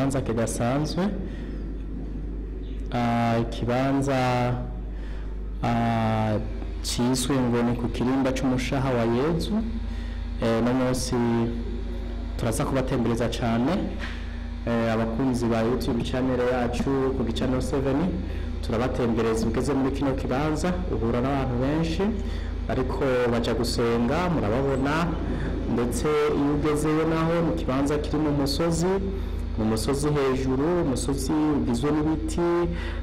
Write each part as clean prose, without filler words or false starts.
kibanza kidasanzwe, ikibanza ciswe ngo ni ku kirimba c'umushaha wa Yezu. No munsi turaza kubatembereza cane abakunzi ba YouTube channel yacu ku Channel 7, turabatembereza ugeze muri kino kibanza uhura n'abantu benshi ariko baja gusenga, murababona. Ndetse iyo ugezeyo naho mu kibanza kiri mu musozi hejuru, umusozi ugizwe n'ibiti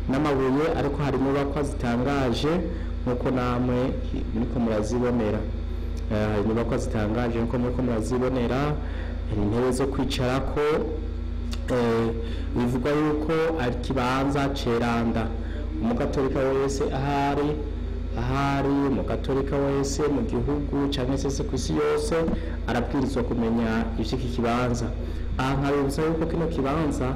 n'amabuye, ariko hari inyubakwa zitangaje nkuko namwe muriko murazibonera. Hari inyubakwa zitangaje nkuko muriko murazibonera, hari intebe zo kwicarako. Bivuga yuko ari kibanza ceranda. Umugatolika wese ahari umugatolika wese mu gihugu canke se kw'isi yose arabwirizwa kumenya ivy'iki kibanza. Aha nkabibutsa yuko kino kibanza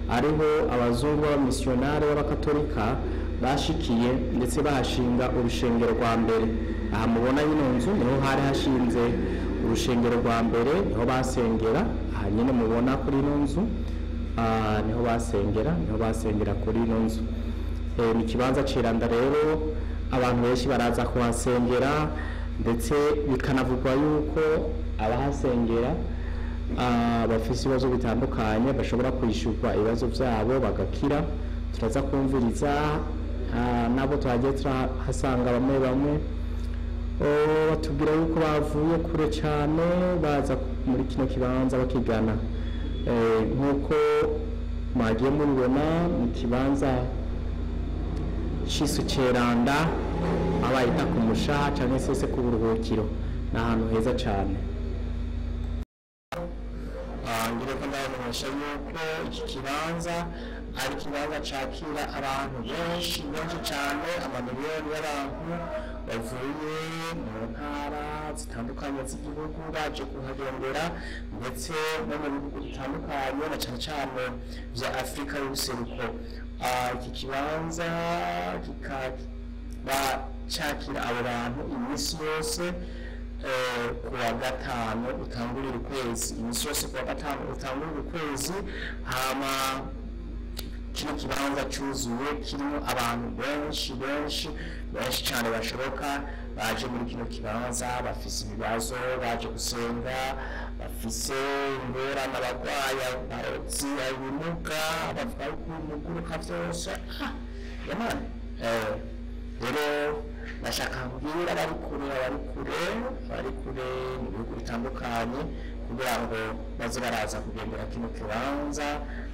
ariho abazungu b'abamisiyonari b'abakatolika bashikiye ndetse bahashinga urushengero rwa mbere. Aha mubona yino nzu niho hari hashinze urushengero rwa mbere, niho basengera. Aha nyene mubona kuri ino nzu niho basengera kuri ino nzu. Ni kibanza ciranda rero, abantu benshi baraza kuhasengera, ndetse bikanavugwa yuko abahasengera bafise ibibazo bitandukanye bashobora kwishurwa ibibazo vyabo bagakira. Turaza kumviriza nabo twagiye turahasanga bamwe batubwira yuko bavuye kure cane baza muri kino kibanza bakigana. Nkuko mwagiye mubibona mu kibanza cisu ceranda abayita ku mushaha canke se ku buruhukiro, ni ahantu heza cane. Ngireko ndabamenyesha yuko iki kibanza ari ikibanza cakira abantu benshi cane, amamiliyoni y'abantu bavuye mu ntara zitandukanye z'igihugu baje kuhagendera, ndetse no mu bihugu bitandukanye na cane cane vya Afrika y'ubuseruko. Iki kibanza kikaba cakira abo bantu imisi yose kuwa gatanu utangurira ukwezi, imisi yose kuwa gatanu utangurira ukwezi. Hama kino kibanza cuzuye kirimo abantu benshi cane bashoboka baje muri kino kibanza, bafise ibibazo, baje gusenga, bafise ingorane, abagwayi, abarozi, ibimuga, bavuga yuko umuguruka vyose yamani. Rero nashaka kubwira abari kure mu bihugu bitandukanye kugira ngo baze baraza kugendera kino kibanza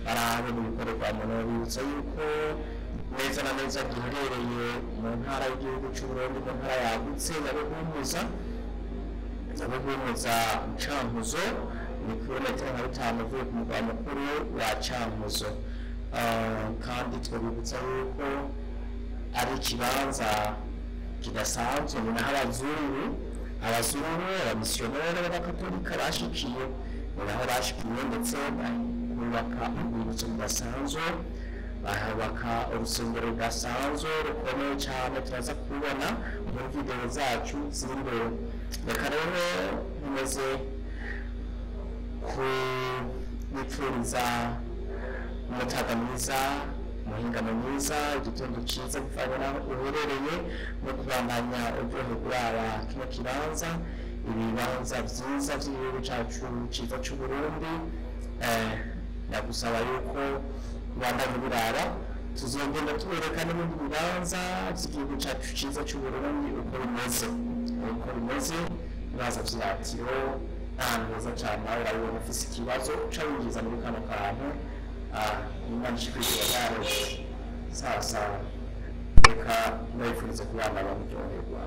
barabe ibikorerwamo. Nobibutsa yuko neza na neza giherereye mu ntara y'igihugu c'Uburundi, mu ntara yagutse ya Buhumuza Cankuzo, ni kilometero nka 5 uvuye ku mugwa mukuru wa Cankuzo. Kandi twabibutsa yuko ari ikibanza kidasanzwe, ni naho abazungu abamisiyoneri b'abakatolika bashikiye, ni naho bashikiye, ndetse bubaka urwibutso rudasanzwe, bahubaka urusengero rudasanzwe rukomeye cane, turaza kubona muri video zacu ziri imbere. Reka rero nkomeze kubipfuriza umutaga mwiza, umuhingamo mwiza, igitondo ciza bivanye naho uherereye, no kubandanya uryoherwa kino kibanza, ibibanza vyiza vy'igihugu cacu ciza c'Uburundi. Ndagusaba yuko kubandanya biraba, tuzogenda tubereka n'ibindi bibanza vy'igihugu cacu ciza c'Uburundi uko bimeze, ibibanza vy'iratiro n'ahantu heza cane. Nawe urabibona ufise ikibazo uca winjiza muri kano kantu, Imana ishikiriza yawe sasa. Reka ndabifuriza kubana bamuryoherwa.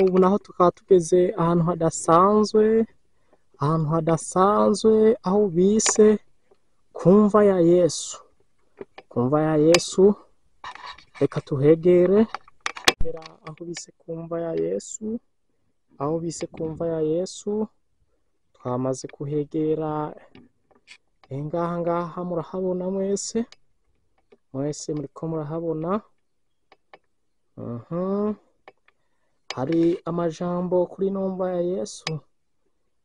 Ubu naho tukaba tugeze ahantu hadasanzwe, aho bise kumva ya Yesu. Reka tuhegere aho bise kumva ya Yesu, twamaze kuhegera. Ngaha murahabona mwese, mwese muriko murahabona. Hari amajambo kuri nomba ya Yesu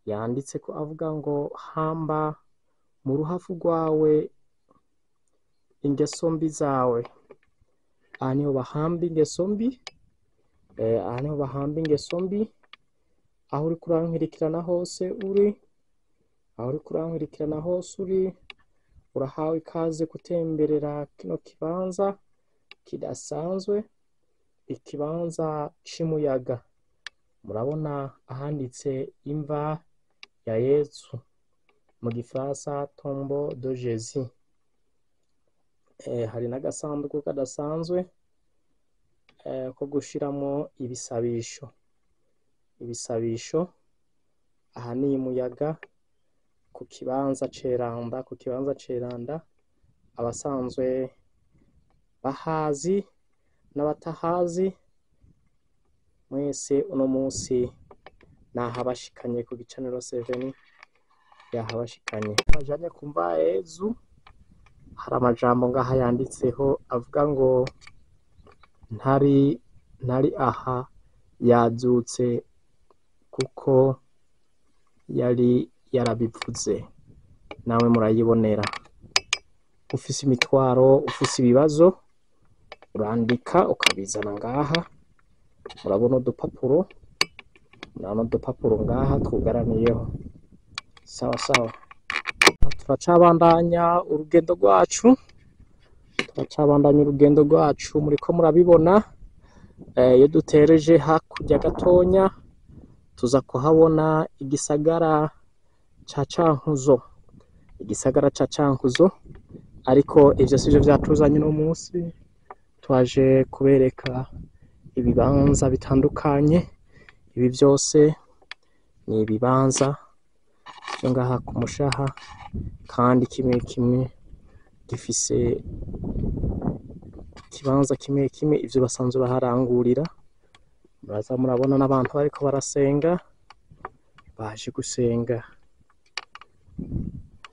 yanditse ko avuga ngo hamba mu ruhavu rwawe ingeso mbi zawe. Aha niho bahamba ingeso mbi, aho uri kurankwirikirana hose uri, urahawe ikaze gutemberera kino kibanza kidasanzwe, ikibanza c'umuyaga. Murabona ahanditse imva ya Yesu, mu gifaransa tombeau de Jésus. Hari n'agasanduku kadasanzwe ko gushiramo ibisabisho. Aha ni umuyaga ku kibanza ceranda, abasanzwe bahazi n'abatahazi mwese uno munsi nahabashikanye ku gicaniro 7 yahabashikanye. Bajanye kumva Yezu, hari amajambo ngaha yanditseho avuga ngo ntari aha yazutse kuko yari yarabivuze. Nawe murayibonera. Ufise imitwaro, ufise ibibazo, urandika ukabizana ngaha. Murabona udupapuro ngaha twugaraniyeho. Sawa. Turacabandanya urugendo rwacu, muriko murabibona. Iyo dutereje hakurya gatonya tuza kuhabona igisagara ca Cankuzo. Ariko ivyo sivyo vyatuzanye no munsi, twaje kubereka ibibanza bitandukanye. Ibi byose ni ibibanza vyo ngaha ku Mushaha, kandi kimwe gifise ikibanza kimwe ivyo basanzwe baharangurira. Muraza murabona n'abantu bariko barasenga, baje gusenga.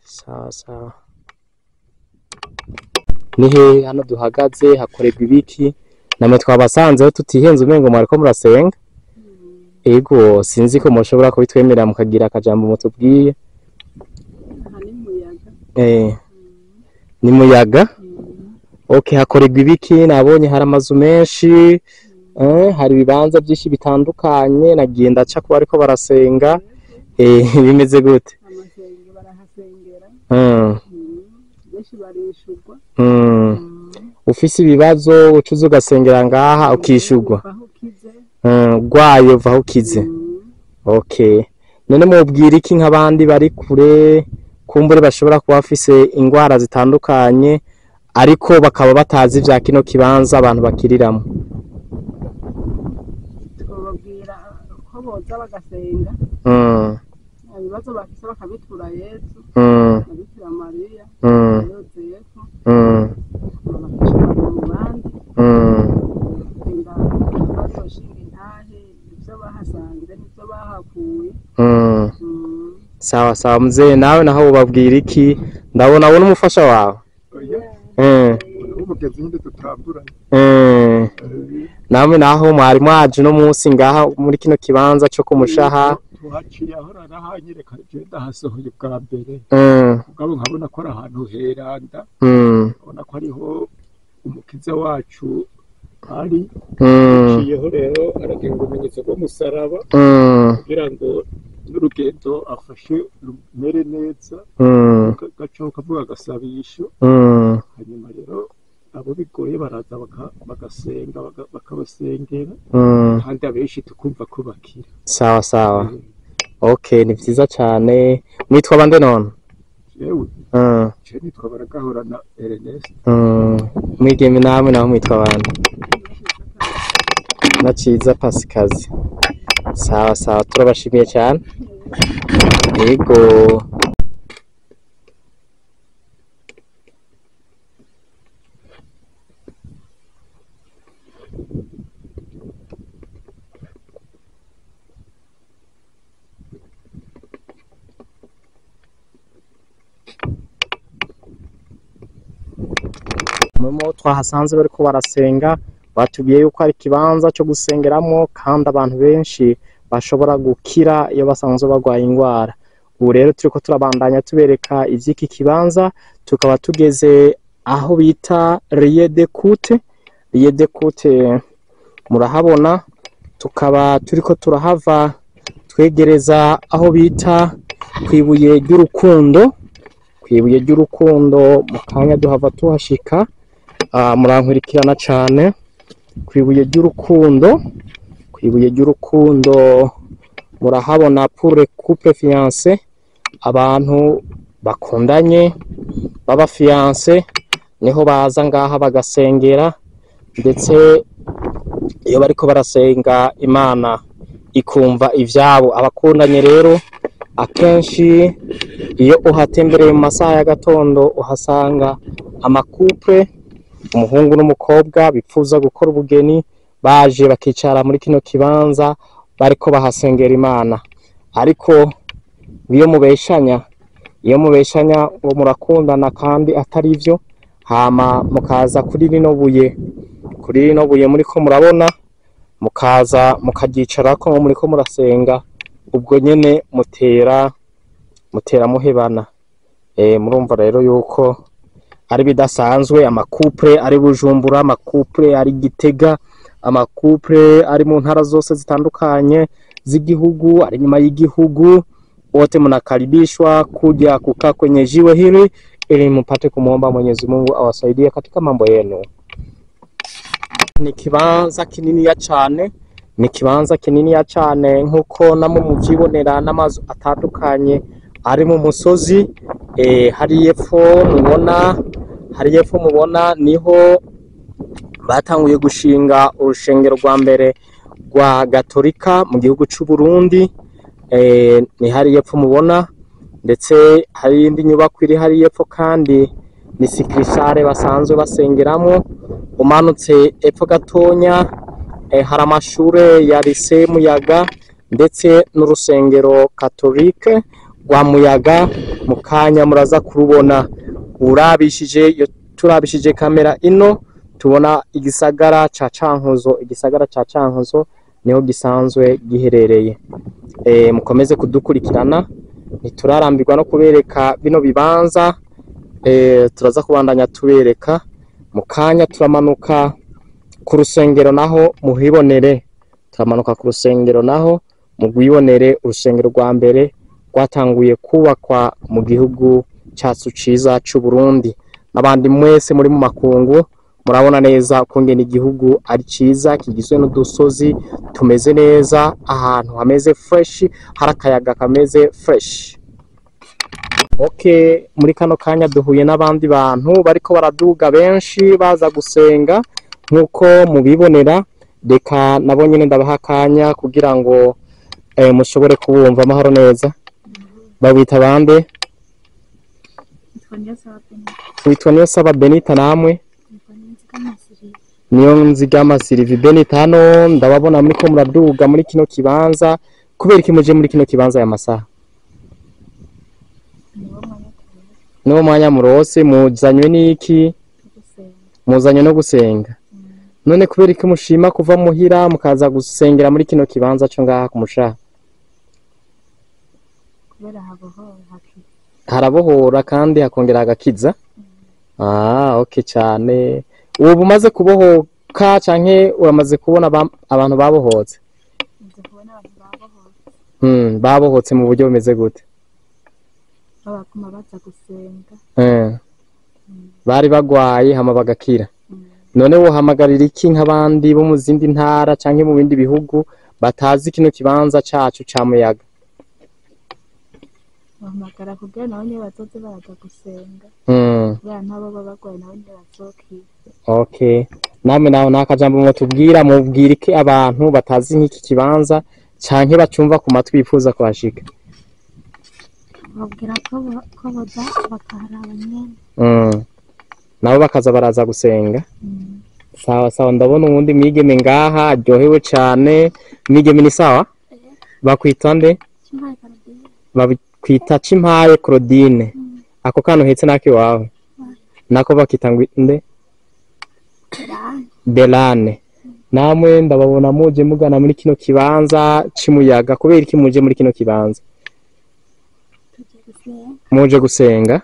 Sawa. Nihe hano duhagaze hakorerwa ibiki? Namwe twabasanzeho tutihenze umengo mwariko murasenga. Ego sinzi ko mushobora kubitwemerera mukagira akajambo mutubwiye. Ni muyaga. Okay, hakorerwa ibiki? Nabonye hari amazu menshi, hari ibibanza byinshi bitandukanye. Nagiye ndaca ko bariko barasenga. Bimeze gute? Amasenga barahasengera. Benshi barishurwa. Ufise ibibazo ucuza ugasengera ngaha ukishurwa. Gwayo vaho ukize. Okay. None mubwira iki nk'abandi bari kure, kumbure bashobora kuba bafise ingwara zitandukanye ariko bakaba batazi vya kino kibanza abantu bakiriramo? Twababwira ko boza bagasenga. Ibibazo bafise bakabitura Yesu, Bikira Mariya, Yozefu, bakishora mu bandi. Bazoshinga intahe ivyo bahasanze n'ivyo bahakuye. Sawa mzee, nawe naho ubabwira iki? Ndabona umufasha wawe. Namwe naho mwari mwaje no munsi ngaha muri kino kibanza cyo ku Mushaha. Tuhaciye aho narahanyereka genda hasohoye bwa mbere. Mugabo nkabona ko ari ahantu heranda. Ubona ko ariho umukiza wacu ari. Ciyeho rero aragenga umenyetso ko musaraba kugira ngo n'urugendo afashe rumere neza. Gaco kavuga agasabisho. Hanyuma rero abo bigoye baraza bagasenga bakabasengera, kandi abenshi tukumva ko bakira. Sawa. Okay, ni vyiza cyane. Mwitwa bande none? Jewe nitwa Baragahorana Ernest. Mwigeme namwe naho mwitwa bande? Naciza Pasikazi. Sawa, turabashimiye cyane. Yego. twahasanze bariko barasenga batubwiye yuko ari ikibanza cyo gusengeramo kandi abantu benshi bashobora gukira iyo basanzwe barwaye indwara. Ubu rero turiko turabandanya tubereka ivy'iki kibanza, tukaba tugeze aho bita Rieu d'écoute. Rieu d'écoute murahabona, tukaba turiko turahava twegereza aho bita kwibuye ry'urukundo. Kwibuye ry'urukundo mu kanya duhava tuhashika, murankurikirana cane. Kwibuye ry'urukundo, kwibuye ry'urukundo murahabona pour les couples fiancés, abantu bakundanye baba fiancé niho baza ngaha bagasengera, ndetse iyo bariko barasenga Imana ikumva ivyabo. Abakundanye rero akenshi iyo uhatembereye mu masaha ya gatondo uhasanga amakouple, umuhungu n'umukobwa bipfuza gukora ubugeni, baje bakicara muri kino kibanza bariko bahasengera Imana. Ariko iyo mubeshanya ngo murakundana kandi atari ivyo, hama mukaza kuri rino buye muriko murabona, mukaza mukagicarako ngo muriko murasenga, ubwo nyene mutera muhebana. Murumva rero yuko ari bidasanzwe. Amakouple ari Bujumbura, amakouple ari Gitega, amakouple ari mu ntara zose zitandukanye z'igihugu, ari nyuma y'igihugu, wote mnakaribishwa kuja kukaa kwenye jiwe hili ili mpate kumuomba Mwenyezi Mungu awasaidie katika mambo yenu. Ni kibanza kininiya cane, nkuko namwe muvyibonera n'amazu atandukanye ari mu musozi. Hari yepfo mubona niho batanguye gushinga urushengero rwa mbere rwa Gatolika mu gihugu c'u Burundi. Ni hari yepfo mubona, ndetse hari indi nyubako iri hari yepfo kandi ni sikrisare basanzwe basengeramo. Umanutse epfo gatonya hari amashure ya Lycée Muyaga ndetse n'urusengero Katolike rwa Muyaga. Mu kanya muraza kurubona. Turabishije kamera ino tubona igisagara ca Cankuzo niho gisanzwe giherereye. Mukomeze kudukurikirana, ntiturarambirwa no kubereka bino bibanza. Turaza kubandanya tubereka. Mu kanya turamanuka ku rusengero naho muhibonere, mugwibonere urusengero rwa mbere rwatanguye kubakwa mu gihugu cyacu ciza c'u Burundi. N'abandi mwese muri mu makungu murabona neza kungena igihugu ari ciza, kigizwe n'udusozi tumeze neza, ahantu hameze fresh, harakayaga kameze fresh. Muri kano kanya duhuye n'abandi bantu bariko baraduga benshi baza gusenga nkuko mubibonera. Reka nabo nyene ndabaha akanya kugira ngo mushobore kubumva amahoro neza. Babita bande? Witwa Niyonsaba Benita. Namwe? Niyonzigama Sylvie. Benita, hano ndababona muriko muraduga muri kino kibanza, kubera iki muje muri kino kibanza ya masaha? Niwo mwanya murose, muzanywe n'iki? Muzanywe no gusenga. None kubera iki mushima kuva muhira mukaza gusengera muri kino kibanza cyo ngaha ku Mushaha? Harabohora kandi hakongera hagakiza. Cyane. Ubu umaze kubohoka canke uramaze kubona abantu babohotse? Babohotse mu buryo bumeze gute? Babakuma baza gusenga. Bari bagwaye hama bagakira. None wohamagarira iki nk'abandi bo mu zindi ntara canke mu bindi bihugu batazi kino kibanza cacu ca Muyaga? Bahamagara kugira nabo nyene bazoze baraza gusenga. Ntabo baba bagwaye nabo nyene bazokira. Namwe naho nakajambo mutubwira, mubwira iki abantu batazi nk'iki kibanza canke bacumva ku matwi bifuza kuhashika? Babwira ko boza bakaharaba nyene. Nabo bakaza baraza gusenga. Sawa, ndabona uwundi mwigeme ngaha aryohewe cane. Mwigeme ni sawa? Bakwita nde? Bakwita Cimpaye Claudine. Ako kantu hetse naki wawe? Nako bakita nde? Belane. Namwe ndababona muje mugana muri kino kibanza cimuyaga kubera iki muje muri kino kibanza? Muje gusenga?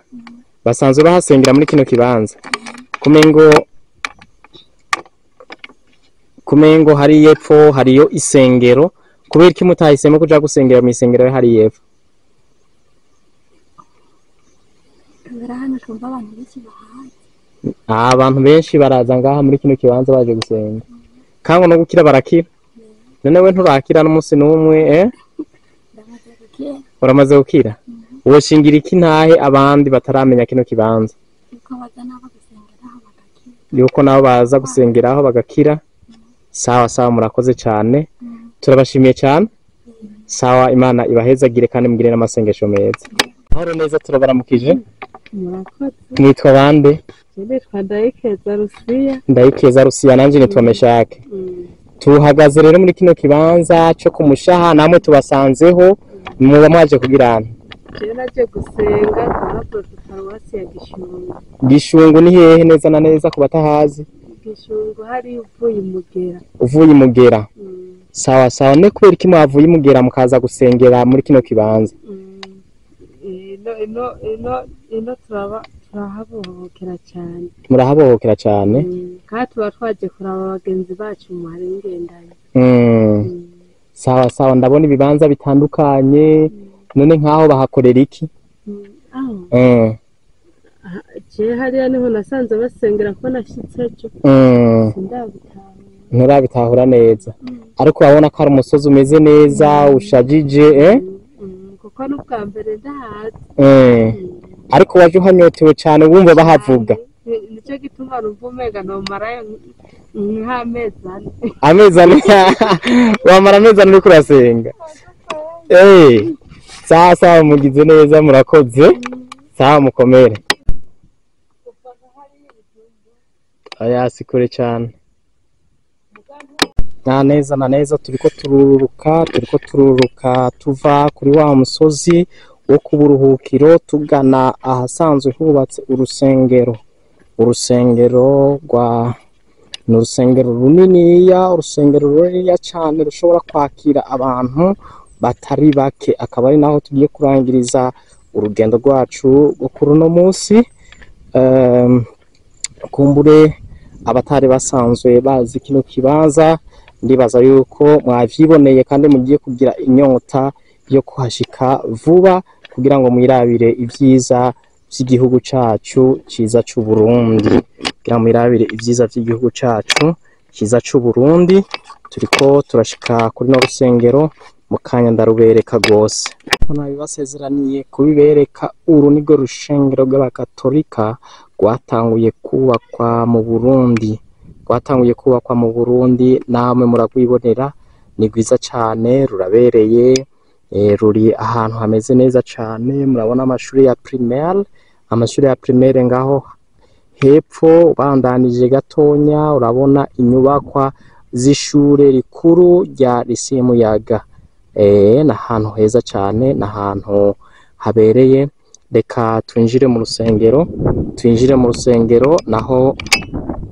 Basanzwe bahasengera muri kino kibanza? Kumengo hari yepfo hariyo isengero kubera iki mutahisemo kuja gusengera mu isengero hari yepfo? Abantu benshi baraza ngaha muri kino kibanza baje gusenga. Kango no gukira barakira. None we nturakira n'umunsi n'umwe Uramaze gukira? Uwo shingira iki ntahe abandi bataramenya kino kibanza? Yuko nabo baza gusengeraho bagakira. Sawa sawa murakoze cyane. Turabashimiye cyane. Sawa Imana ibahezagire kandi mugire n'amasengesho meza. Ahoro neza turabaramukije. Murakoze. Nitwa bande? Nitwa Ndayikeza Rusiya. Ndayikeza Rusiya nanje nitwa Meshake. Tuhagaze rero muri kino kibanza cyo kumushaha namwe tubasanzeho muba mwaje kugirana. Je naje gusenga kwa Paruwasi ya Gishungu. Gishungu ni hehe neza na neza ku batahazi? Gishungu hari uvuye Mugera. Uvuye Mugera. Sawa sawa ne kubera iki mwavuye Mugera mukaza gusengera muri kino kibanza? Ino turahabohokera cyane. Murahabohokera cyane? Kandi tuba twaje kuraba abagenzi bacu mu hari ingendanye. Sawa sawa ndabona ibibanza bitandukanye none nkaho bahakorera iki? Je hariya niho nasanze basengera ko nashitse cyo. Nturabitahura neza. Ariko urabona ko ari umusozi umeze neza ushajije kuko n'ubwa mbere ndahazi. Ariko waje uhanyotewe cyane wumva bahavuga. Nicyo gituma rumvumega no marayo nk'amezane. Amezane wamara amezane uri kurasenga. Sawa mugize neza murakoze. Sawa mukomere. Aya sikore cyane. Na neza turiko tururuka tuva kuri wa musozi wo kuburuhukiro tugana ahasanzwe hubatse urusengero. Urusengero n'urusengero runiniya cyane rushobora kwakira abantu batari bake. Akaba ari naho tugiye kurangiriza urugendo rwacu rwo kuri uno munsi. Kumbure abatari basanzwe bazi kino kibanza ndibaza yuko mwavyiboneye kandi mugiye kugira inyota yo kuhashika vuba kugira ngo mwirabire ivyiza by'igihugu cacu ciza c'u Burundi. Kugira mwirabire ivyiza by'igihugu cacu ciza c'u Burundi. Turiko turashika kuri no rusengero mu kanya ndarubereka gose. Nabibasezeraniye kubibereka uru nigo rushengero rw'abakatolika rwatanguye kubakwa mu Burundi. Namwe muragwibonera ni rwiza cyane rurabereye. Ruri ahantu hameze neza cyane. Murabona amashuri ya primaire ngaho hepfo bandanije gatonya urabona inyubakwa z'ishure rikuru rya Lycée Muyaga. N'ahantu heza cyane, n'ahantu habereye. Reka twinjire mu rusengero naho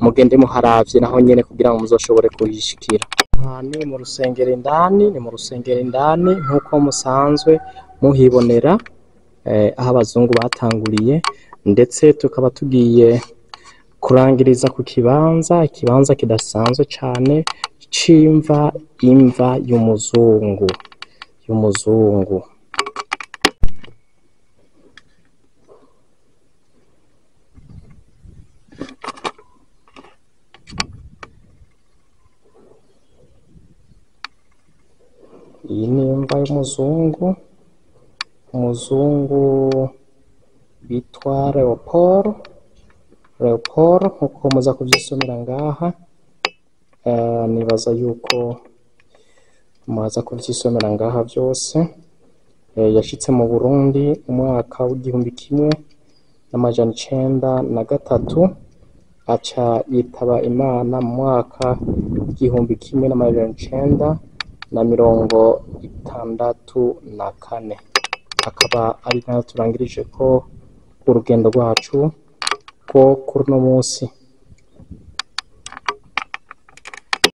mugende muharavye naho nyene kugira ngo muzoshobore kuhishikira. Ni mu rusengero indani nkuko musanzwe muhibonera aho abazungu batanguriye, ndetse tukaba tugiye kurangiriza ku ikibanza kidasanzwe cyane c'imva y'umuzungu. Iyi ni imva y'umuzungu bitwa Leopold nkuko muza kuvyisomera ngaha. Nibaza yuko muza kuvyisomera ngaha byose. Yashitse mu Burundi umwaka w'1903 aca yitaba Imana mu mwaka w'1964. Akaba ari nayo turangirije ko urugendo rwacu ko kuri no munsi.